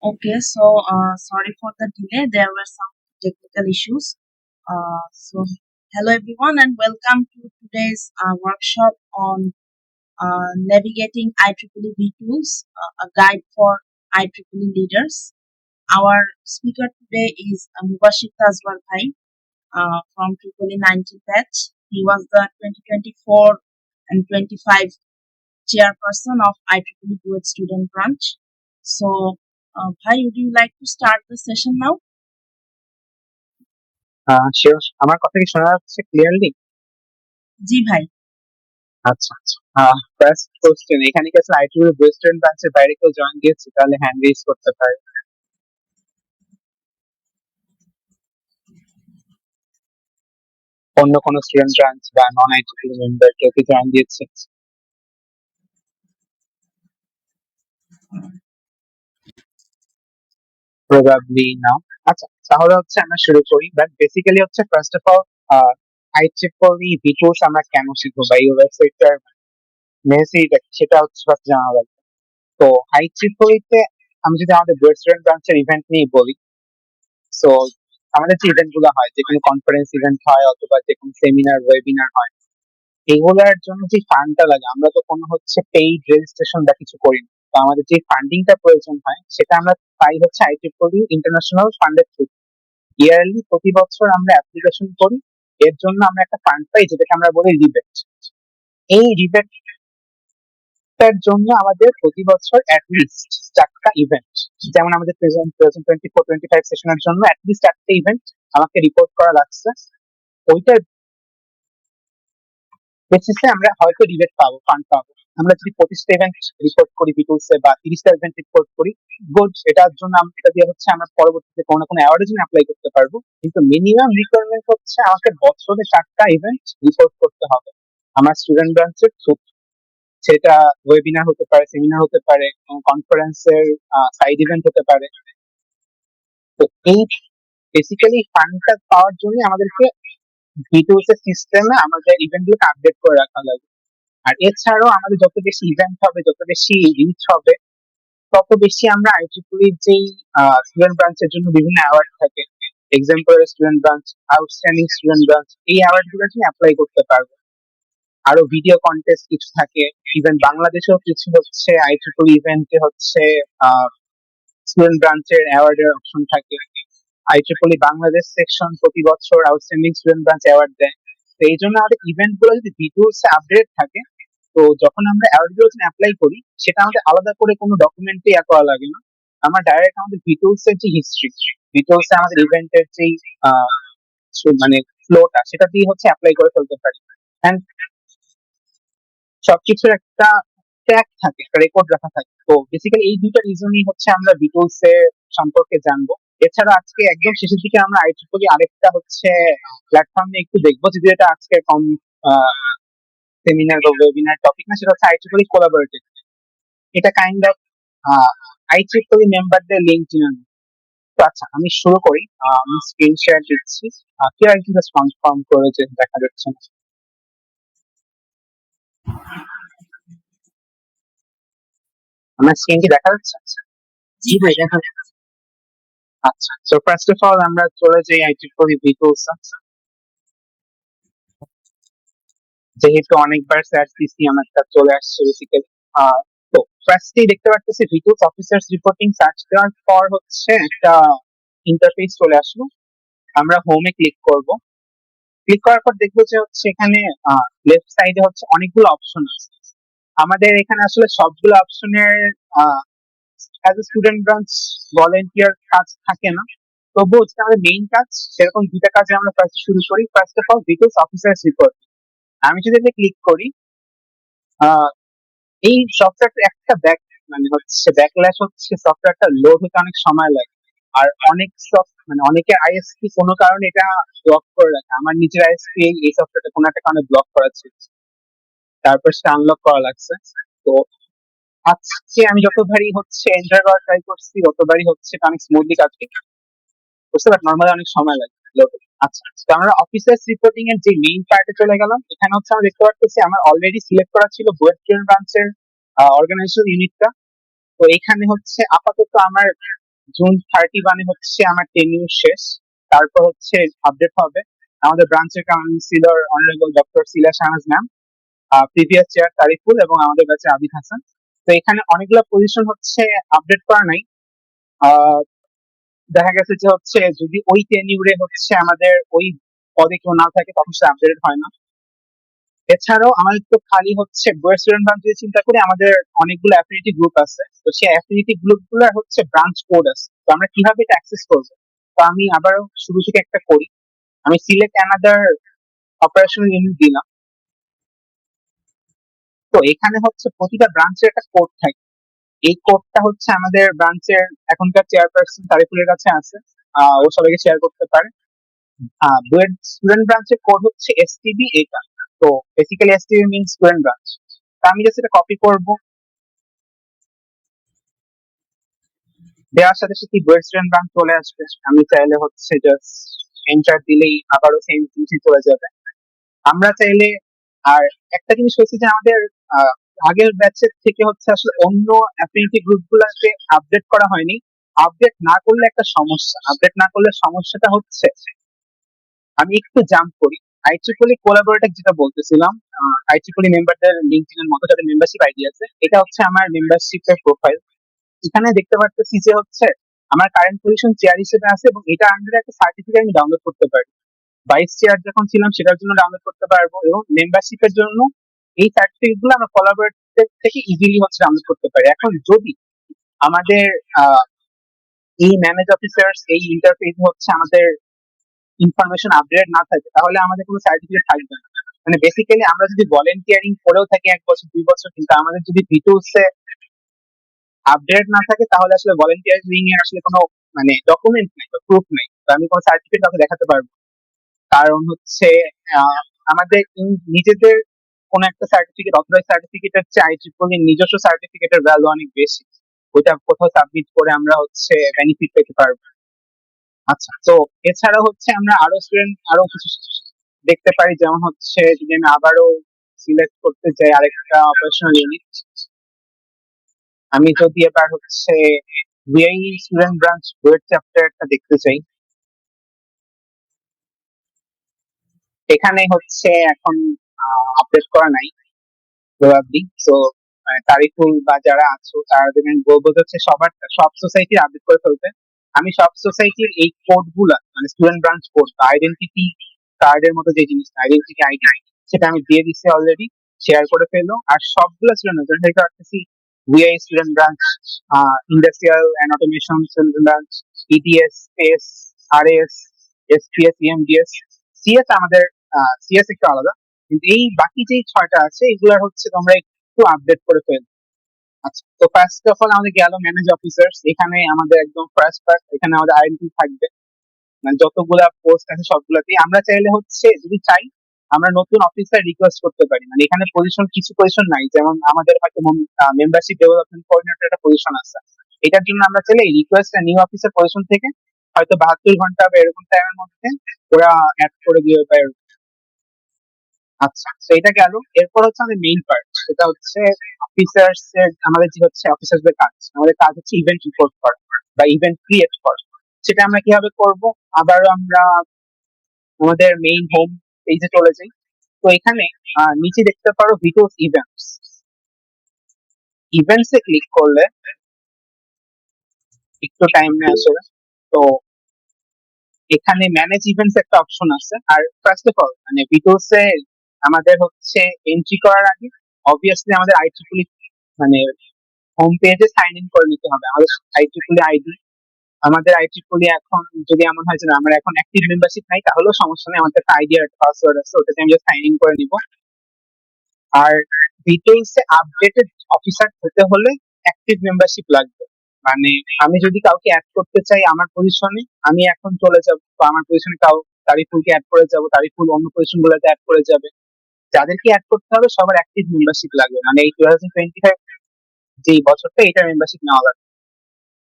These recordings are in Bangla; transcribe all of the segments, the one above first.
Sorry for the delay. There were some technical issues. Hello everyone and welcome to today's workshop on navigating IEEE tools, a guide for IEEE leaders. Our speaker today is Mubashir Tazwar Bhai from IEEE 19 batch. He was the 2024 and 25 chairperson of IEEE Duet Student Branch. Bhai, would you like to start the session now? Sure, আমার কথা কি শোনা যাচ্ছে ক্লিয়ারলি? জি ভাই। আচ্ছা আচ্ছা। ফার্স্ট কোশ্চেন, এখানে কি আসলে আইটিইউ ওয়েস্টার্ন ব্রাঞ্চের বাইরে কেউ জয়েন দিয়েছে? তাহলে হ্যান্ড রেজ করতে পারে। অন্য কোনো স্টুডেন্ট ব্রাঞ্চ বা নন আইটিইউ মেম্বার কেউ কি জয়েন দিয়েছে? প্রবাবলি না। আচ্ছা, তাহলে হচ্ছে আমরা শুরু করি। বাট বেসিক্যালি হচ্ছে ফার্স্ট অফ অল আইট্রিপলি ভিটুস আমরা কেন শিখবো বা এই ওয়েবসাইটটার মেসেজটা সেটা হচ্ছে ফার্স্ট জানা লাগবে। তো আইট্রিপলিতে আমি যদি আমাদের ওয়েস্টার্ন ব্রাঞ্চের ইভেন্ট নিয়ে বলি, সো আমাদের যে ইভেন্ট গুলো হয়, যে কোনো কনফারেন্স ইভেন্ট হয় অথবা যে কোনো সেমিনার ওয়েবিনার হয়, এগুলোর জন্য যে ফান্ডটা লাগে, আমরা তো কোনো হচ্ছে পেইড রেজিস্ট্রেশন বা কিছু করি না। তো আমাদের যে ফান্ডিংটা প্রয়োজন হয় সেটা আমরা পাই হচ্ছে আইটিপলি ইন্টারন্যাশনাল ফান্ডের থ্রু। ইয়ারলি প্রতি বছর আমরা অ্যাপ্লিকেশন করি, এর জন্য আমরা একটা ফান্ড পাই যেটাকে আমরা বলি রিবেট। এই রিবেটটার জন্য আমাদের প্রতি বছর অ্যাটলিস্ট 4টা ইভেন্ট, যেমন আমাদের প্রেজেন্ট 24-25 সেশনের জন্য অ্যাটলিস্ট 4টা ইভেন্ট আমাকে রিপোর্ট করা লাগছে। ওইটার বেসিসে আমরা হয়তো রিবেট পাবো, ফান্ড পাবো। আমরা যদি 25টা ইভেন্ট রিপোর্ট করি বিটলসে বা 30টা ইভেন্ট রিপোর্ট করি, গুড, এটার জন্য এটা দিয়ে হচ্ছে আমরা পরবর্তীতে কোনো না কোনো অ্যাওয়ার্ডের জন্য অ্যাপ্লাই করতে পারবো। কিন্তু মিনিমাম রিকোয়ারমেন্ট হচ্ছে আমাকে বছরে 4টা ইভেন্ট রিপোর্ট করতে হবে আমার স্টুডেন্ট ব্রাঞ্চের থ্রু। সেটা ওয়েবিনার হতে পারে, সেমিনার হতে পারে, কনফারেন্সের সাইড ইভেন্ট হতে পারে। তো এই বেসিক্যালি ফান্ডটা পাওয়ার জন্য আমাদেরকে বিটলস এর সিস্টেমে আমাদের ইভেন্টগুলোকে আপডেট করে রাখা লাগে। আর এছাড়াও আমাদের যত বেশি ইভেন্ট হবে, যত বেশি রিচ হবে, তত বেশি আমরা আইটিইউর যেই স্টুডেন্ট ব্রাঞ্চের জন্য বিভিন্ন অ্যাওয়ার্ড থাকে, example student branch, outstanding student branch, এই অ্যাওয়ার্ড গুলোর জন্য অ্যাপ্লাই করতে পারবো। আরো ভিডিও কন্টেস্ট কিছু থাকে, ইভেন বাংলাদেশেও কিছু হচ্ছে আইটিইউ ইভেন্টে হচ্ছে স্টুডেন্ট ব্রাঞ্চের অ্যাওয়ার্ডের অপশন থাকে। আইটিইউ বাংলাদেশ সেকশন প্রতি বছর আউটস্ট্যান্ডিং স্টুডেন্ট ব্রাঞ্চ অ্যাওয়ার্ড দেয়। তো এই জন্য আমাদের ইভেন্ট গুলো যদি ভিডিওস আপডেট থাকে, তো যখন আমরা অ্যাওয়ার্ড গুলোর জন্য অ্যাপ্লাই করি, সেটা আমাদের আলাদা করে কোনো ডকুমেন্টে করা লাগে না। আমরা ডাইরেক্ট আমাদের ভিডিওস এর যে হিস্ট্রি, ভিডিওস এ আমাদের ইভেন্টের যে মানে ফ্লোটা, সেটা দিয়ে হচ্ছে অ্যাপ্লাই করে ফেলতে পারি। এন্ড সবকিছুর একটা ট্র্যাক থাকে, একটা রেকর্ড রাখা থাকে। তো বেসিক্যালি এই দুইটা রিজনই হচ্ছে আমরা ভিডিওস এর সম্পর্কে জানবো। এছাড়া আজকে একদম শেষের দিকে আমরা আইটিইউ আরেকটা হচ্ছে প্ল্যাটফর্ম নিয়ে একটু দেখবো, যদি এটা আজকে কম সেমিনার বা ওয়েবিনার টপিক না, সেটা হচ্ছে আইটিইউ কোলাবোরেটিভ। এটা কাইন্ড অফ আইটিইউ মেম্বারদের লিঙ্কডইন। তো আচ্ছা, আমি শুরু করি। আমি স্ক্রিন শেয়ার দিচ্ছি। কেউ একজন জাস্ট কনফার্ম করে যে দেখা যাচ্ছে না। আমার স্ক্রিন কি দেখা যাচ্ছে? জি ভাই, দেখা যাচ্ছে। আচ্ছা, তো ফার্স্ট অফ অল আমরা চলে যাই আইটিইউ ভিডিওস। যেহেতু অনেকবার সার্চ দিছি, আমারটা চলে আসছে বেসিক্যালি। তো ফার্স্টেই দেখতে পাচ্ছি ভিডিওস অফিসার্স রিপোর্টিং, সার্চ দেওয়ার পর হচ্ছে একটা ইন্টারফেস চলে আসলো। আমরা হোমে ক্লিক করব। ক্লিক করার পর দেখবো যে হচ্ছে এখানে লেফট সাইডে হচ্ছে অনেকগুলো অপশন আছে। আমাদের এখানে আসলে সবগুলো অপশনের as a student branch volunteer কাজ থাকে না। তবুও যেটা আমাদের মেইন কাজ, সেরকম দুইটা কাজে আমরা ফার্স্ট শুরু করি। First of all videos officers report. আমি যদি এটা ক্লিক করি, এই সফটওয়্যারটা একটা মানে হচ্ছে ব্যাকল্যাশ হচ্ছে সফটওয়্যারটা লোড হতে অনেক সময় লাগে। আর অনেক মানে অনেকের আইএসপি কোনো কারণে এটা ব্লক করে রাখে। আমার নিজের আইএসপি এই সফটওয়্যারটা কোনো একটা কারণে ব্লক করা ছিল, তারপর সেটা আনলক করা লাগছে। তো আজকে আমি যতবারই হচ্ছে এন্টার করার ট্রাই করছি, ততবারই হচ্ছে এটা অনেক স্মুথলি কাজ করছে। বুঝতে পারি নর্মালি অনেক সময় লাগে লোডে। আচ্ছা, তো আমরা অফিসার্স রিপোর্টিং এর যে মেইন পার্টে চলে গেলাম। এখানে হচ্ছে আমরা দেখতে পাচ্ছি আমার অলরেডি সিলেক্ট করা ছিল বুয়েট ব্রাঞ্চের অর্গানাইজেশন ইউনিটটা। তো এখানে হচ্ছে আপাতত আমার জুন 31 হচ্ছে আমার টেনিউর শেষ। তারপর হচ্ছে আপডেট হবে। আমাদের ব্রাঞ্চের councillor honourable doctor Sila Shahnaz ma'am, previous chair Tariqul এবং আমাদের ব্যাচে আবিদ হাসান। তো এখানে অনেকগুলো পজিশন হচ্ছে আপডেট করা নাই। আহ, দেখা গেছে যে হচ্ছে যদি ওই টেনিউরে হচ্ছে আমাদের ওই পদে কেউ না থাকে তখন সে আপডেটেড হয় না। এছাড়াও আমাদের তো খালি হচ্ছে বয়েজ স্টুডেন্ট ব্রাঞ্চ যদি চিন্তা করি, আমাদের অনেকগুলো অ্যাফিনিটি গ্রুপ আছে। তো সেই অ্যাফিনিটি গ্রুপ গুলোর হচ্ছে ব্রাঞ্চ কোড আছে। তো আমরা কিভাবে এটা অ্যাক্সেস করবো? তো আমি আবারও শুরু থেকে একটা করি। আমি সিলেক্ট অ্যানাদার অপারেশনাল ইউনিট দিলাম। তো এখানে হচ্ছে প্রতিটা ব্রাঞ্চের একটা কোড থাকে। এই কোডটা হচ্ছে আমাদের ব্রাঞ্চের এখনকার চেয়ারপারসন তারিকুলের কাছে আছে। ও সবাইকে শেয়ার করতে পারে। বুয়েট স্টুডেন্ট ব্রাঞ্চের কোড হচ্ছে এসটিবি এটা। তো বেসিক্যালি এসটিবি মিন স্টুডেন্ট ব্রাঞ্চ। তো আমি জাস্ট এটা কপি করব। দেওয়ার সাথে সাথে বুয়েট স্টুডেন্ট ব্রাঞ্চ চলে আসবে। আমি চাইলে হচ্ছে জাস্ট এন্টার দিলেই আবারও সেম জিনিসে চলে যাবে। আমরা চাইলে আর একটা জিনিস হয়েছে যে আমাদের আহ, আগের ব্যাচের থেকে হচ্ছে আসলে অন্য অ্যাফিনিটি গ্রুপ গুলাকে আপডেট করা হয়নি। আপডেট না করলে একটা সমস্যা, আপডেট না করলে সমস্যাটা হচ্ছে, আমি একটু জাম্প করি। আইট্রিপলি কোলাবোরেটর যেটা বলতেছিলাম, আইট্রিপলি মেম্বারদের লিঙ্কডইনের মতো যাদের মেম্বারশিপ আইডি আছে, এটা হচ্ছে আমার মেম্বারশিপের প্রোফাইল। এখানে দেখতে পাচ্ছি যে হচ্ছে আমার কারেন্ট পজিশন চেয়ার হিসেবে আছে এবং এটা আন্ডারে একটা সার্টিফিকেট আমি ডাউনলোড করতে পারি। ভাইস চেয়ার যখন ছিলাম সেটার জন্য ডাউনলোড করতে পারবো, এবং মেম্বারশিপের জন্য এই সার্টিফিকেট গুলো আমরা কোলাবোরেটর থেকে ইজিলি হচ্ছে ডাউনলোড করতে পারি। এখন যদি আমাদের আহ, এই ম্যানেজ অফিসার্স এই ইন্টারফেস হচ্ছে আমাদের ইনফরমেশন আপডেট না থাকে, তাহলে আমাদের কোনো সার্টিফিকেট থাকবে না। মানে বেসিক্যালি আমরা যদি ভলেন্টিয়ারিং করেও থাকি 1 বছর 2 বছর, কিন্তু আমাদের যদি ভিটুসে আপডেট না থাকে, তাহলে আসলে ভলেন্টিয়ারিং এর আসলে কোনো মানে ডকুমেন্ট নাই বা প্রুফ নাই। তো আমি কোনো সার্টিফিকেট কাউকে দেখাতে পারবো না। কারণ হচ্ছে আহ, আমাদের নিজেদের কোন একটা সার্টিফিকেট, অথরাইজ সার্টিফিকেটের চেয়ে আইট্রিপল নিজস্ব সার্টিফিকেটের ভ্যালু অনেক বেশি। ওইটা কোথাও সাবমিট করে আমরা হচ্ছে বেনিফিট পেতে পারবো। আচ্ছা, তো এছাড়া হচ্ছে আমরা আরো স্টুডেন্ট আরো কিছু দেখতে পারি, যেমন হচ্ছে যদি আমি আবারও সিলেক্ট করতে চাই আরেকটা অপারেশনাল ইউনিট, আমি যদি এবার হচ্ছে ভিআই স্টুডেন্ট ব্রাঞ্চ বুয়েট চ্যাপ্টারটা দেখতে চাই, এখানে হচ্ছে এখন আপডেট করা নাই প্রবাবলি। তো তারিকুল বা যারা আছো তাদের আমি বলবো যে হচ্ছে সবার সব সোসাইটি আপডেট করে ফেলতে। আমি সব সোসাইটির এই কোড গুলা মানে স্টুডেন্ট ব্রাঞ্চ কোড বা আইডেন্টিটি কার্ডের মতো যে জিনিসটা আইডেন্টিটি আইডি, সেটা আমি দিয়ে দিচ্ছি অলরেডি। শেয়ার করে ফেলো। আর সবগুলো স্টুডেন্ট যেটা দেখতে পাচ্ছি, VI student branch, industrial and automation student branch, ETS, S, RS, SPS, EMDS, CS আমাদের সিএস একটু আলাদা, কিন্তু এই বাকি যে 6টা আছে এগুলার হচ্ছে তোমরা একটু আপডেট করে ফেলো। আচ্ছা, তো ফার্স্ট অফ অল আমাদের গেল ম্যানেজ অফিসার্স। এখানে আমাদের একদম ফার্স্ট পার্ট, এখানে আমাদের আইডেন্টি থাকবে। মানে যতগুলা পোস্ট আছে সবগুলাতেই আমরা চাইলে হচ্ছে যদি চাই আমরা নতুন অফিসার রিকোয়েস্ট করতে পারি। মানে এখানে পজিশন কিছু পজিশন নাই, যেমন আমাদের হয়তো মেম্বারশিপ ডেভেলপমেন্ট কোঅর্ডিনেটর একটা পজিশন আছে। এটার জন্য আমরা চাইলে রিকোয়েস্ট নিউ অফিসার পজিশন থেকে হয়তো 72 ঘন্টা বা এরকম টাইমের মধ্যে ওরা অ্যাড করে দিয়ে পারে। আচ্ছা, তো এটা গেল। এরপর হচ্ছে আমাদের মেইন পার্ট, সেটা হচ্ছে অফিসার্স এর। আমাদের যে হচ্ছে অফিসার্সদের কাজ, আমাদের কাজ হচ্ছে ইভেন্ট রিপোর্ট করা বা ইভেন্ট ক্রিয়েট করা। সেটা আমরা কিভাবে করব? আবার আমরা আমাদের মেইন হোম পেজে চলে যাই। তো এখানে নিচে দেখতে পারো ভিডিওস ইভেন্টস। ইভেন্টস এ ক্লিক করলে একটু টাইম নেয় আসলে। তো এখানে ম্যানেজ ইভেন্টস একটা অপশন আছে। আর ফার্স্ট অফ অল মানে ভিডিওস এ আমাদের হচ্ছে এন্ট্রি করার আগে অবভিয়াসলি আমাদের আইট্রিপলি মানে হোম পেজে সাইন ইন করে নিতে হবে আমাদের আইট্রিপলি আইডি। আমাদের আইট্রিপলি এখন যদি এমন হয় যে না, আমার এখন অ্যাক্টিভ মেম্বারশিপ নাই, তাহলেও সমস্যা নেই, আমাদের একটা আইডি আর একটা পাসওয়ার্ড আছে, ওটাতে আমি জাস্ট সাইন ইন করে নিব। আর ডিটেইলসে আপডেটেড অফিসার হতে হলে অ্যাক্টিভ মেম্বারশিপ লাগবে। মানে আমি যদি কাউকে অ্যাড করতে চাই আমার পজিশনে, আমি এখন চলে যাব বা আমার পজিশনে তারিফুলকে অ্যাড করে যাব, তারিফুল অন্য পজিশন গুলোতে অ্যাড করে যাবে। যাদেরকে অ্যাড করতে হবে সবার অ্যাক্টিভ মেম্বারশিপ লাগবে, মানে এই 2025 যে বছরটা এটা মেম্বারশিপ নেওয়া লাগবে,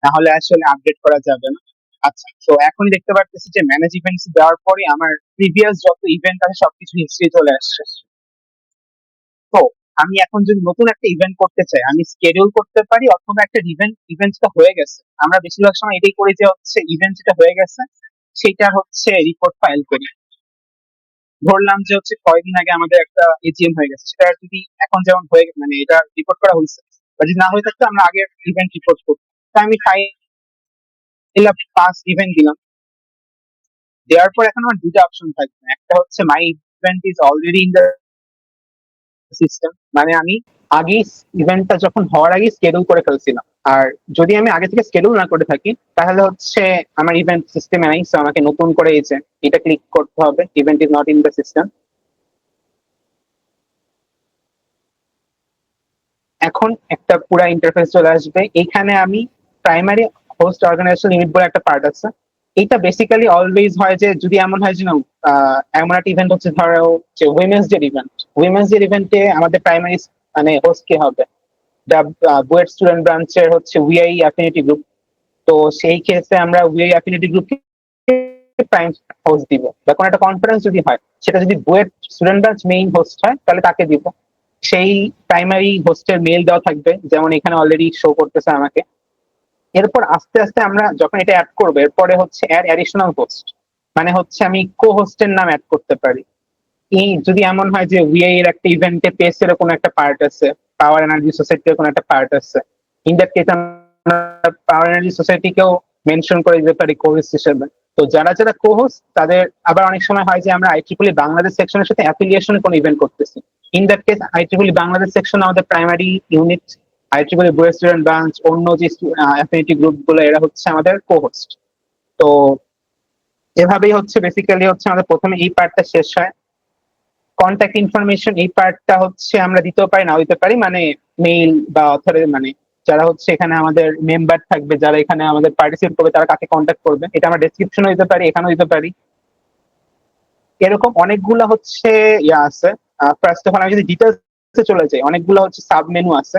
নাহলে আসলে আপডেট করা যাবে না। আচ্ছা, তো এখন দেখতে পারতেছি যে ম্যানেজ ইভেন্টস দেওয়ার পরে আমার প্রিভিয়াস যত ইভেন্ট আছে সবকিছু হিস্ট্রি চলে আসছে। তো আমি এখন যদি নতুন একটা ইভেন্ট করতে চাই, আমি স্কেডিউল করতে পারি, অথবা একটা ইভেন্টটা হয়ে গেছে। আমরা বেশিরভাগ সময় এটাই করি যে হচ্ছে ইভেন্ট যেটা হয়ে গেছে সেটা হচ্ছে রিপোর্ট ফাইল করি। ধরলাম যে হচ্ছে কয়েকদিন আগে আমাদের একটা এজিএম হয়ে গেছে, সেটা যদি এখন যেমন হয়ে মানে এটা রিপোর্ট করা হয়েছে, বা যদি না হয়ে থাকতো আমরা আগের ইভেন্ট রিপোর্ট করতাম। তাই আমি ফাইল পাস ইভেন্ট দিলাম, দেওয়ার পর এখন আমার দুটো অপশন থাকবে। একটা হচ্ছে my event is already in the system, মানে আমি আগেই ইভেন্টটা যখন হওয়ার আগে স্কেডিউল করে ফেলছিলাম। আর যদি আমি আগে থেকে স্কেডিউল না করে থাকি তাহলে হচ্ছে আমার ইভেন্ট সিস্টেমে নাই, so আমাকে নতুন করে এটা ক্লিক করতে হবে, event is not in the system. এখন একটা পুরা ইন্টারফেস চলে আসবে। এখানে আমি প্রাইমারি হোস্ট অর্গানাইজেশন ইউনিট বলে একটা পার্ট আছে। এটা বেসিক্যালি অলওয়েজ হয় যে যদি এমন হয় যে না, এমন একটা ইভেন্ট হচ্ছে, ধরো যে উইমেন্স ডে ইভেন্টে আমাদের প্রাইমারি মানে হোস্ট কে হবে, দ্য বুয়েট স্টুডেন্ট ব্রাঞ্চের হচ্ছে উইআই অ্যাফিনিটি গ্রুপ। তো সেই ক্ষেত্রে আমরা উইআই অ্যাফিনিটি গ্রুপকে প্রাইম হোস্ট দিব, বা কোনো একটা কনফারেন্স যদি হয় সেটা যদি BUET student branch main host হয় তাহলে তাকে দিব। সেই প্রাইমারি হোস্টের মেল দেওয়া থাকবে, যেমন এখানে অলরেডি শো করতেছে আমাকে। এরপর আস্তে আস্তে আমরা যখন এটা অ্যাড করবো, এরপরে হচ্ছে অ্যাড অ্যাডিশনাল হোস্ট, মানে হচ্ছে আমি কো হোস্টের নাম অ্যাড করতে পারি। এই যদি এমন হয় যে ভিআই এর একটা ইভেন্টে পেসের কোনো একটা পার্ট আছে, পাওয়ার এনার্জি সোসাইটির কোনো একটা পার্ট আছে, ইন দ্যাট কেস আমরা পাওয়ার এনার্জি সোসাইটিকেও মেনশন করে দিতে পারি কো হোস্ট হিসেবে। তো যারা যারা কো হোস্ট তাদের আবার অনেক সময় হয় যে আমরা আইট্রিপলি বাংলাদেশ সেকশনের সাথে অ্যাফিলিয়েশনে কোনো ইভেন্ট করতেছি। ইন দ্যাট কেস আইট্রিপলি বাংলাদেশ সেকশন আমাদের প্রাইমারি ইউনিট, আইট্রিপলি বুয়েট স্টুডেন্ট ব্রাঞ্চ, অন্য যে অ্যাফিনিটি গ্রুপ গুলো, এরা হচ্ছে আমাদের কো হোস্ট। তো এভাবেই হচ্ছে বেসিক্যালি হচ্ছে আমাদের প্রথমে এই পার্টটা শেষ হয়। কন্ট্যাক্ট ইনফরমেশন এই পার্টটা হচ্ছে আমরা দিতেও পারি, নাও দিতে পারি, মানে মেইল বা অথরে মানে যারা হচ্ছে এখানে আমাদের মেম্বার থাকবে, যারা এখানে আমাদের পার্টিসিপেট করবে, তারা কাকে কন্ট্যাক্ট করবে, এটা আমরা ডেসক্রিপশনও দিতে পারি, এখানেও দিতে পারি। এরকম অনেকগুলো হচ্ছে ইয়া আছে। ফার্স্ট অফ অল আমি যদি ডিটেলস চলে যাই, অনেকগুলো হচ্ছে সাব মেনু আছে।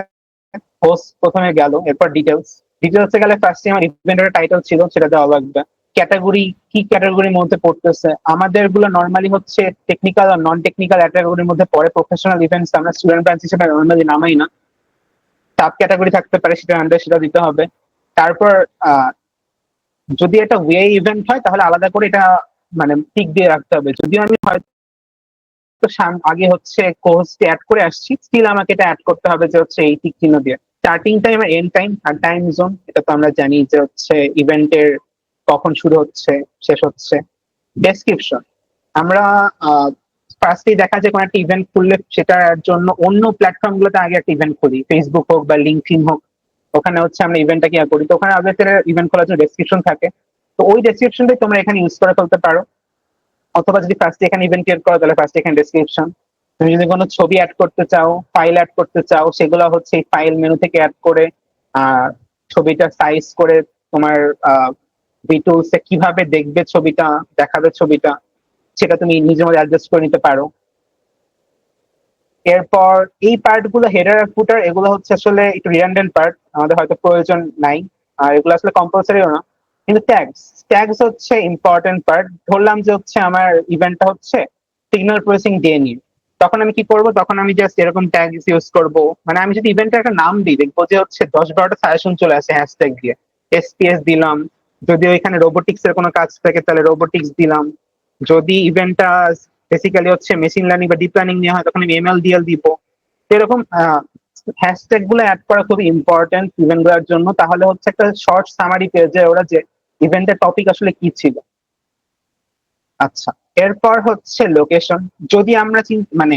হোস্ট প্রথমে গেল, এরপর ডিটেলসে গেলে ফার্স্টে আমার ইভেন্টের টাইটেল ছিল, সেটা দেওয়া লাগবে। ক্যাটাগরি, কি ক্যাটাগরির মধ্যে পড়তেছে, আমাদের গুলো নর্মালি হচ্ছে টেকনিক্যাল আর নন টেকনিক্যাল ক্যাটাগরির মধ্যে পড়ে। প্রফেশনাল ইভেন্টস আমরা স্টুডেন্ট ব্রাঞ্চ হিসেবে নর্মালি নামাই না, সাব ক্যাটাগরি থাকতে পারে, সেটা আন্ডার সেটা দিতে হবে। তারপর যদি এটা ওয়ে ইভেন্ট হয় তাহলে আলাদা করে এটা মানে টিক দিয়ে রাখতে হবে। যদিও আমি হয়তো আগে হচ্ছে কোর্সটি অ্যাড করে আসছি, স্টিল আমাকে এটা অ্যাড করতে হবে যে হচ্ছে এই টিক চিহ্ন দিয়ে। স্টার্টিং টাইম আর এন্ড টাইম আর টাইম জোন, এটা তো আমরা জানি যে হচ্ছে ইভেন্টের কখন শুরু হচ্ছে শেষ হচ্ছে। ডেসক্রিপশন, আমরা ফার্স্টেই দেখা যায় কোনো একটা ইভেন্ট খুললে সেটার জন্য অন্য প্ল্যাটফর্ম গুলোতে আগে একটা ইভেন্ট খুলি, ফেসবুক হোক বা লিঙ্কডইন হোক, ওখানে হচ্ছে আমরা ইভেন্টটা কি করি, তো ওখানে আমাদের ইভেন্ট খোলার জন্য ডেসক্রিপশন থাকে। তো ওই ডেসক্রিপশনটাই তোমরা এখানে ইউজ করে ফেলতে পারো, অথবা যদি ফার্স্টে এখানে ইভেন্ট ক্রিয়েট করো তাহলে ফার্স্টে এখানে ডেসক্রিপশন। তুমি যদি কোনো ছবি অ্যাড করতে চাও, ফাইল অ্যাড করতে চাও, সেগুলো হচ্ছে এই ফাইল মেনু থেকে অ্যাড করে ছবিটা সাইজ করে তোমার ভিটুলসে কিভাবে দেখবে ছবিটা, দেখাবে ছবিটা, সেটা তুমি নিজের মধ্যে অ্যাডজাস্ট করে নিতে পারো। এরপর এই পার্ট গুলো হেডার আর ফুটার, এগুলো হচ্ছে আসলে একটু রিডান্ডেন্ট পার্ট, আমাদের হয়তো প্রয়োজন নাই, আর এগুলো আসলে কম্পালসারিও না। কিন্তু ট্যাগস হচ্ছে ইম্পর্টেন্ট পার্ট। ধরলাম যে হচ্ছে আমার ইভেন্টটা হচ্ছে সিগন্যাল প্রসেসিং ডে নিয়ে, তখন আমি কি করব, তখন আমি জাস্ট এরকম ট্যাগ ইউজ করব। মানে আমি যদি ইভেন্টের একটা নাম দিই, দেখবো যে হচ্ছে 10-12টা সাজেশন চলে আসে হ্যাশট্যাগ দিয়ে। এসপিএস দিলাম, যদি ওইখানে রোবোটিক্স এর কোনো কাজ থাকে তাহলে রোবোটিক্স দিলাম, যদি ইভেন্টটা বেসিক্যালি হচ্ছে মেশিন লার্নিং বা ডিপ লার্নিং নিয়ে হয় তখন আমি এমএল ডিএল দিব। এরকম হ্যাশট্যাগ গুলো অ্যাড করা খুবই ইম্পর্টেন্ট ইভেন্ট গুলোর জন্য, তাহলে হচ্ছে একটা শর্ট সামারি পেয়ে যায় ওরা যে ইভেন্টের টপিক আসলে কি ছিল। আচ্ছা, এরপর হচ্ছে লোকেশন। যদি আমরা মানে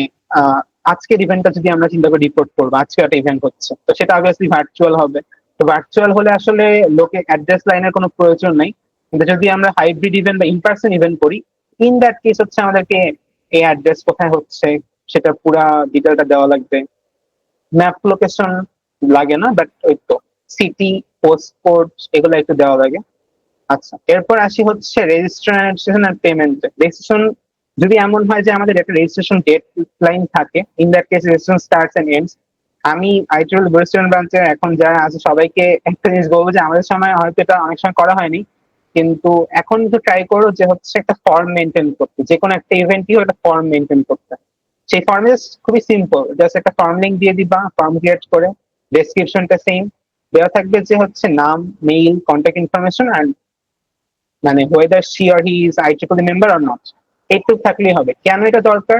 আজকের ইভেন্টটা যদি আমরা চিন্তা করি রিপোর্ট করবো, আজকে একটা ইভেন্ট হচ্ছে, তো সেটা অবভিয়াসলি ভার্চুয়াল হবে। তো ভার্চুয়াল হলে আসলে লোকে অ্যাড্রেস লাইনের কোনো প্রয়োজন নেই। কিন্তু যদি আমরা হাইব্রিড ইভেন্ট বা ইনপার্সন ইভেন্ট করি, ইন দ্যাট কেস হচ্ছে আমাদেরকে এই অ্যাড্রেস কোথায় হচ্ছে সেটা পুরা ডিটেলটা দেওয়া লাগবে। ম্যাপ লোকেশন লাগে না, বাট ওই তো সিটি, পোস্ট কোড, এগুলো একটু দেওয়া লাগে। আচ্ছা, এরপর আসি হচ্ছে রেজিস্ট্রেশন আর পেমেন্ট। রেজিস্ট্রেশন যদি এমন হয় যে আমাদের একটা রেজিস্ট্রেশন ডেট লাইন থাকে, in that case registration starts and ends. আমি আইটিএল ওয়েস্টার্ন ব্রাঞ্চে এখন যারা আছে সবাইকে একটা জিনিস বলবো যে আমাদের সময় হয়তো এটা অনেক সময় করা হয়নি, কিন্তু এখন তো ট্রাই করো যে হচ্ছে একটা ফর্ম মেনটেন করতে, যে কোনো একটা ইভেন্টই একটা ফর্ম মেনটেন করতে। সেই ফর্মে খুবই সিম্পল, জাস্ট একটা ফর্ম লিঙ্ক দিয়ে দিবা, ফর্ম ক্রিয়েট করে ডেসক্রিপশনটা সেম দেওয়া থাকবে যে হচ্ছে নাম, মেইল, কন্ট্যাক্ট ইনফরমেশন আর মানে whether she or he is আইট্রিপলি মেম্বার অর নট, এইটুকু থাকলেই হবে। কেন এটা দরকার?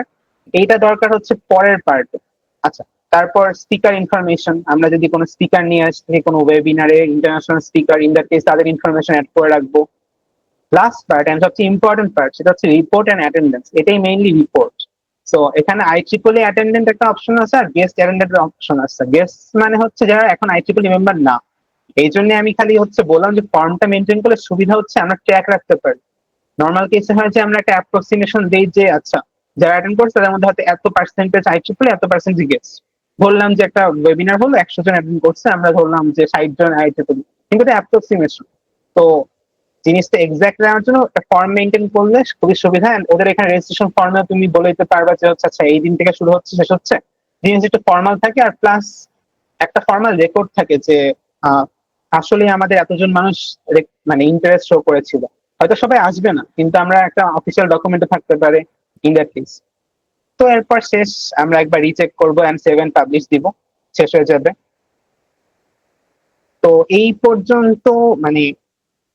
এইটা দরকার হচ্ছে পরের পার্টে। আচ্ছা, তারপর স্পিকার ইনফরমেশন, আমরা যদি কোনো স্পিকার নিয়ে আসছি কোনো ওয়েবিনারে, international speaker, in that case তাদের ইনফরমেশন অ্যাড করে রাখবো। লাস্ট পার্ট এন্ড সবচেয়ে ইম্পর্টেন্ট পার্ট, সেটা হচ্ছে রিপোর্ট অ্যান্ড অ্যাটেন্ডেন্স। এটাই মেইনলি রিপোর্ট। সো এখানে আইট্রিপলি অ্যাটেন্ডেন্ট একটা অপশন আছে আর গেস্ট অ্যাটেন্ডেন্ট অপশন আছে। গেস্ট মানে হচ্ছে যারা এখন আইট্রিপলি মেম্বার না। এই জন্য আমি খালি হচ্ছে বললাম যে ফর্মটা মেনটেন করলে সুবিধা হচ্ছে আমরা ট্র্যাক রাখতে পারি। নর্মাল কেসে হয় যে আমরা একটা অ্যাপ্রক্সিমেশন দিই যে আচ্ছা যারা অ্যাটেন্ড করছে তাদের মধ্যে হয়তো এত পার্সেন্টেজ আইট্রিপলি, এত পার্সেন্টেজ গেস্ট। ধরলাম যে একটা ওয়েবিনার হলো 100 জন অ্যাটেন্ড করছে, আমরা ধরলাম যে 60 জন আইট্রিপলি, কিন্তু এটা অ্যাপ্রক্সিমেশন। তো জিনিসটা এক্সাক্ট জানার জন্য একটা ফর্ম মেনটেন করলে খুবই সুবিধা। And ওদের এখানে রেজিস্ট্রেশন ফর্মে তুমি বলে দিতে পারবা যে হচ্ছে আচ্ছা এই দিন থেকে শুরু হচ্ছে, শেষ হচ্ছে। জিনিস একটু ফর্মাল থাকে আর প্লাস একটা ফর্মাল রেকর্ড থাকে যে আসলে আমাদের এতজন মানুষ মানে ইন্টারেস্ট শো করেছিল। হয়তো সবাই আসবে না, কিন্তু আমরা একটা অফিসিয়াল ডকুমেন্টে থাকতে পারে ইন দ্যাট কেস। তো এরপর শেষ, আমরা একবার রিচেক করবো এন্ড সেভ এন্ড পাবলিশ দিব, শেষ হয়ে যাবে। তো এই পর্যন্ত মানে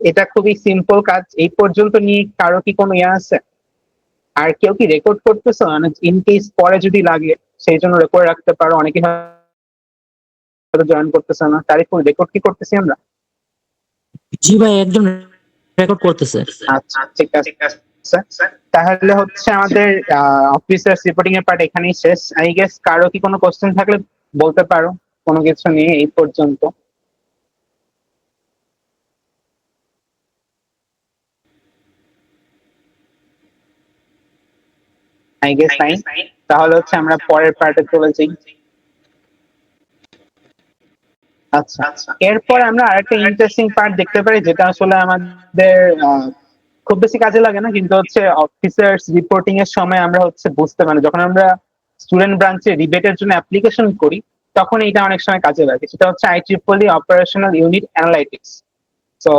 এটা খুবই সিম্পল কাজ। এই পর্যন্ত নিয়ে কারো কি কোনো ইয়ে আছে? আর কেউ কি রেকর্ড করতেছো? মানে ইন কেস পরে যদি লাগে সেই জন্য রেকর্ড রাখতে পারো। অনেকে হয়তো জয়েন করতেছে না, তারই ফুল রেকর্ড কি করতেছি আমরা? জি ভাই, একজন রেকর্ড করতেছে। আচ্ছা ঠিক আছে। তাহলে হচ্ছে আমাদের অফিসার্স রিপোর্টিং এর পার্ট এখানেই শেষ। আই গেস কারো কি কোনো কোশ্চেন থাকলে বলতে পারো কোনো কিছু নিয়ে এই পর্যন্ত। আই গেস নাই। তাহলে হচ্ছে আমরা পরের পার্টে চলে যাই। আচ্ছা, এরপর আমরা আরেকটা ইন্টারেস্টিং পার্ট দেখতে পারি, যেটা আসলে আমাদের খুব বেশি কাজে লাগে না, কিন্তু হচ্ছে অফিসার্স রিপোর্টিং এর সময় আমরা হচ্ছে বুঝতে পারি যখন আমরা স্টুডেন্ট ব্রাঞ্চে রিবেটের জন্য অ্যাপ্লিকেশন করি, তখন এটা অনেক সময় কাজে লাগে। সেটা হচ্ছে আইট্রিপলি অপারেশনাল ইউনিট অ্যানালাইটিক্স। তো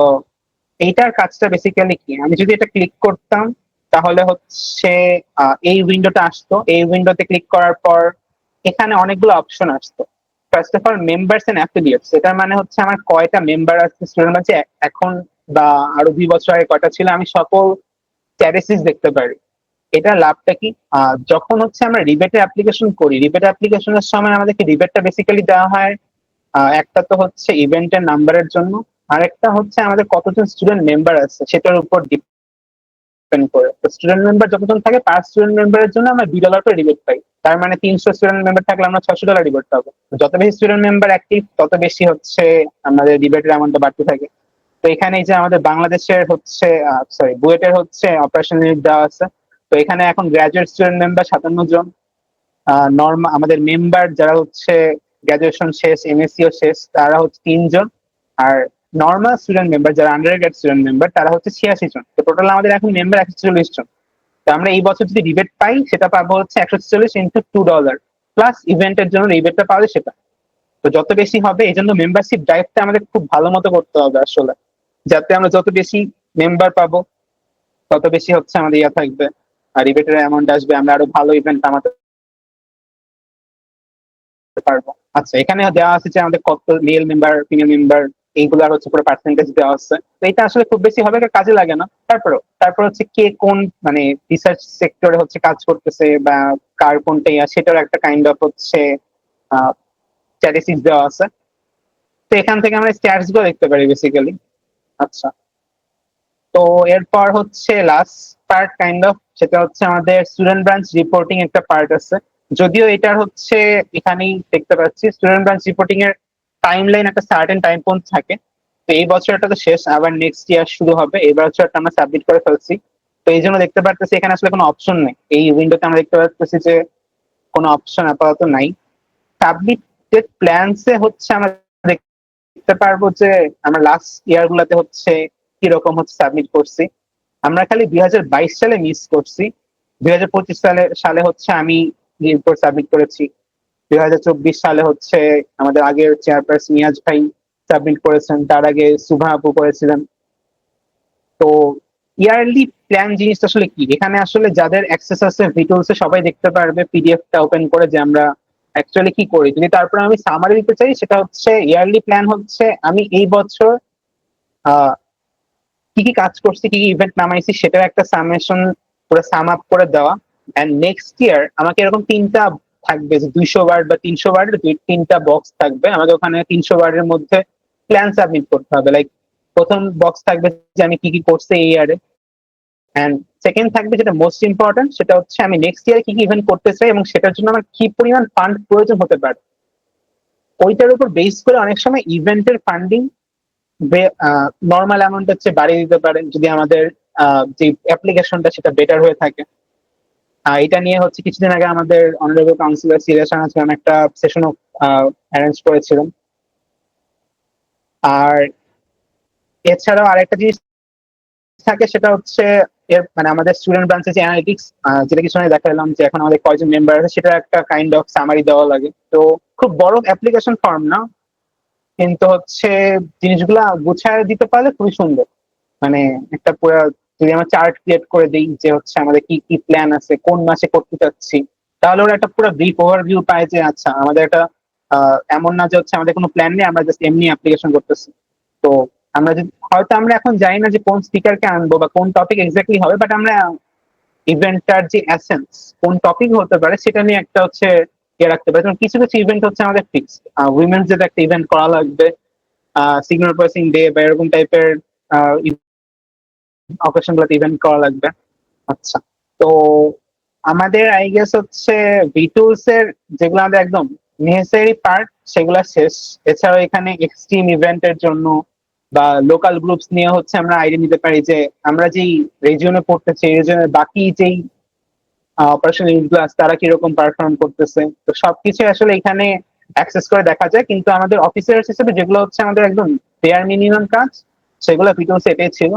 এইটার কাজটা বেসিক্যালি কি, আমি যদি এটা ক্লিক করতাম তাহলে হচ্ছে এই উইন্ডোটা আসতো। এই উইন্ডোতে ক্লিক করার পর এখানে অনেকগুলো অপশন আসতো। First of all members and affiliates, এটার মানে হচ্ছে আমার কয়টা মেম্বার আছে স্টুডেন্ট ব্রাঞ্চে এখন, বা আরো 2 বছর আগে কয়টা ছিল, আমি সকল স্ট্যাটাসিস দেখতে পারি। এটা লাভটা কি? যখন হচ্ছে আমরা রিবেটের অ্যাপ্লিকেশন করি, রিবেট অ্যাপ্লিকেশনের সময় আমাদেরকে রিবেটটা বেসিক্যালি দেওয়া হয় একটা তো হচ্ছে ইভেন্টের নাম্বারের জন্য, আরেকটা হচ্ছে আমাদের কতজন স্টুডেন্ট মেম্বার আছে সেটার উপর ডিপেন্ড করে। তো স্টুডেন্ট মেম্বার যতজন থাকে পার স্টুডেন্ট মেম্বারের জন্য আমরা $2 করে রিবেট পাই। তার মানে 300 স্টুডেন্ট মেম্বার থাকলে আমরা $600 রিবেট পাবো। যত বেশি স্টুডেন্ট মেম্বার অ্যাক্টিভ তত বেশি হচ্ছে আমাদের রিবেটের অ্যামাউন্টটা বাড়তে থাকে। তো এখানে যে আমাদের বাংলাদেশের হচ্ছে সরি বুয়েটের হচ্ছে অপারেশন ইউনিট দেওয়া আছে। তো এখানে এখন গ্রাজুয়েট স্টুডেন্ট মেম্বার 57 জন, নর্মাল আমাদের মেম্বার যারা হচ্ছে গ্রাজুয়েশন শেষ, এমএসসিও শেষ, তারা হচ্ছে 3 জন। আর নর্মাল স্টুডেন্ট মেম্বার যারা আন্ডার গ্রেড স্টুডেন্ট মেম্বার তারা হচ্ছে 86 জন। তো টোটাল আমাদের এখন মেম্বার 140 জন। তো আমরা এই বছর যদি রিবেট পাই সেটা পাবো হচ্ছে 140 ইন্টু $2, প্লাস ইভেন্টের জন্য রিবেটটা পাওয়া সেটা। তো যত বেশি হবে, এই জন্য মেম্বারশিপ ড্রাইভটা আমাদের খুব ভালো মতো করতে হবে আসলে, যাতে আমরা যত বেশি মেম্বার পাবো তত বেশি হচ্ছে আমাদের ইয়ে থাকবে আর রিবেটের অ্যামাউন্ট আসবে, আমরা আরো ভালো ইভেন্ট আমাদের পারবো। আচ্ছা, এখানে দেওয়া আছে যে আমাদের কত মেল মেম্বার, ফিমেল মেম্বার, এইগুলার হচ্ছে পুরো পার্সেন্টেজ দেওয়া আছে। তো এটা আসলে খুব বেশি হবে কাজে লাগে না। তারপর হচ্ছে কে কোন মানে রিসার্চ সেক্টরে হচ্ছে কাজ করতেছে বা কার কোনটা সেটার একটা কাইন্ড অফ হচ্ছে স্ট্যাটিস্টিক্স দেওয়া আছে। তো এখান থেকে আমরা স্ট্যাটস গুলো দেখতে পারি বেসিক্যালি। আচ্ছা, তো এরপর হচ্ছে লাস্ট পার্ট কাইন্ড অফ, সেটা হচ্ছে আমাদের স্টুডেন্ট ব্রাঞ্চ রিপোর্টিং একটা পার্ট আছে। যদিও এটার হচ্ছে এখানেই দেখতে পাচ্ছি স্টুডেন্ট ব্রাঞ্চ রিপোর্টিং এর টাইম লাইন একটা সার্টেন টাইম পর্যন্ত থাকে। তো এই বছরটা তো শেষ, আবার নেক্সট ইয়ার শুরু হবে। এই বছরটা আমরা সাবমিট করে ফেলছি। তো এই জন্য দেখতে পারতেছি এখানে আসলে কোনো অপশন নেই। এই উইন্ডোতে আমরা দেখতে পাচ্ছি যে কোনো অপশন আপাতত নাই। সাবমিটেড প্ল্যানসে হচ্ছে আমরা দেখতে পারবো যে আমরা লাস্ট ইয়ার গুলাতে হচ্ছে কিরকম হচ্ছে সাবমিট করছি। আমরা খালি 2022 সালে মিস করছি। 2025 সালে হচ্ছে আমি রিপোর্ট সাবমিট করেছি। 2024 সালে হচ্ছে আমাদের আগের চেয়ারপারসন নিয়াজ ভাই সাবমিট করেছেন, তার আগে সুভা আপু করেছিলেন। তো ইয়ারলি প্ল্যান জিনিসটা আসলে কি, এখানে আসলে যাদের অ্যাক্সেস আছে ভিটুলসে সবাই দেখতে পারবে পিডিএফটা ওপেন করে যে আমরা অ্যাকচুয়ালি কি করি। যদি তারপরে আমি সামারি দিতে চাই, সেটা হচ্ছে ইয়ারলি প্ল্যান হচ্ছে আমি এই বছর আহ, কি কি কাজ করছি, কি কি ইভেন্ট নামাইছি, সেটার একটা সামেশন পুরো সাম আপ করে দেওয়া। এন্ড নেক্সট ইয়ার আমাকে এরকম তিনটা থাকবে, যে 200 ওয়ার্ড বা 300 ওয়ার্ডের তিনটা বক্স থাকবে, আমাকে ওখানে 300 ওয়ার্ডের মধ্যে প্ল্যান সাবমিট করতে হবে। লাইক প্রথম বক্স থাকবে যে আমি কি কি করছি এই ইয়ারে, এন্ড সেকেন্ড থাকবে যেটা মোস্ট ইম্পর্টেন্ট, সেটা হচ্ছে আমি নেক্সট ইয়ারে কি কি ইভেন্ট করতে চাই এবং সেটার জন্য আমার কি পরিমাণ ফান্ড প্রয়োজন হতে পারে। ওইটার উপর বেস করে অনেক সময় ইভেন্টের ফান্ডিং নর্মাল অ্যামাউন্ট হচ্ছে বাড়িয়ে দিতে পারেন যদি আমাদের যে অ্যাপ্লিকেশনটা সেটা বেটার হয়ে থাকে। এটা নিয়ে হচ্ছে কিছুদিন আগে আমাদের অনারেবল কাউন্সিলর সিরিয়াস আনাম একটা সেশনও অ্যারেঞ্জ করেছিলেন। আর এছাড়াও আরেকটা জিনিস থাকে, সেটা হচ্ছে এর মানে আমাদের স্টুডেন্ট ব্রাঞ্চে যে অ্যানালিটিক্স, যেটা কিছু আগে দেখালাম যে এখন আমাদের কয়জন মেম্বার আছে, সেটা একটা কাইন্ড অফ সামারি দেওয়া লাগে। তো খুব বড় অ্যাপ্লিকেশন ফর্ম না, কিন্তু হচ্ছে জিনিসগুলা গুছায় দিতে পারলে খুবই সুন্দর। মানে একটা পুরো যদি আমরা চার্ট ক্রিয়েট করে দিই যে হচ্ছে আমাদের কি কি প্ল্যান আছে, কোন মাসে করতে চাচ্ছি, তাহলে ওরা একটা পুরো ব্রিফ ওভারভিউ পায় যে আচ্ছা আমাদের একটা এমন না যে হচ্ছে আমাদের কোনো প্ল্যান নেই, আমরা জাস্ট এমনি অ্যাপ্লিকেশন করতেছি। তো আমরা যদি হয়তো আমরা এখন জানি না যে কোন স্পিকারকে আনবো বা কোন টপিক এক্স্যাক্টলি হবে, বাট আমরা ইভেন্টটার যে এসেন্স কোন টপিক হতে পারে সেটা নিয়ে একটা হচ্ছে ইয়ে রাখতে পারি। যেমন কিছু কিছু ইভেন্ট হচ্ছে আমাদের ফিক্স, উইমেন্স ডে একটা ইভেন্ট করা লাগবে, সিগন্যাল পার্সিং ডে বা এরকম টাইপের অকেশন গুলোতে ইভেন্ট করা লাগবে। আচ্ছা, তো আমাদের আই গেস হচ্ছে ভিটুলস এর যেগুলো আমাদের একদম নেসেসারি পার্ট সেগুলো শেষ। এছাড়াও এখানে এক্সট্রিম ইভেন্টের জন্য বা লোকাল গ্রুপস নিয়ে হচ্ছে আমরা আইডিয়া নিতে পারি যে আমরা যেই রিজিয়নে পড়তেছি এই রিজিয়নের বাকি যেই অপারেশন ইউনিটগুলো আছে তারা কিরকম পারফর্ম করতেছে। তো সবকিছু আসলে এখানে অ্যাক্সেস করে দেখা যায়, কিন্তু আমাদের অফিসার্স হিসেবে যেগুলো হচ্ছে আমাদের একদম বেয়ার মিনিমাম কাজ, সেগুলো ভিটুলস এটাই ছিল।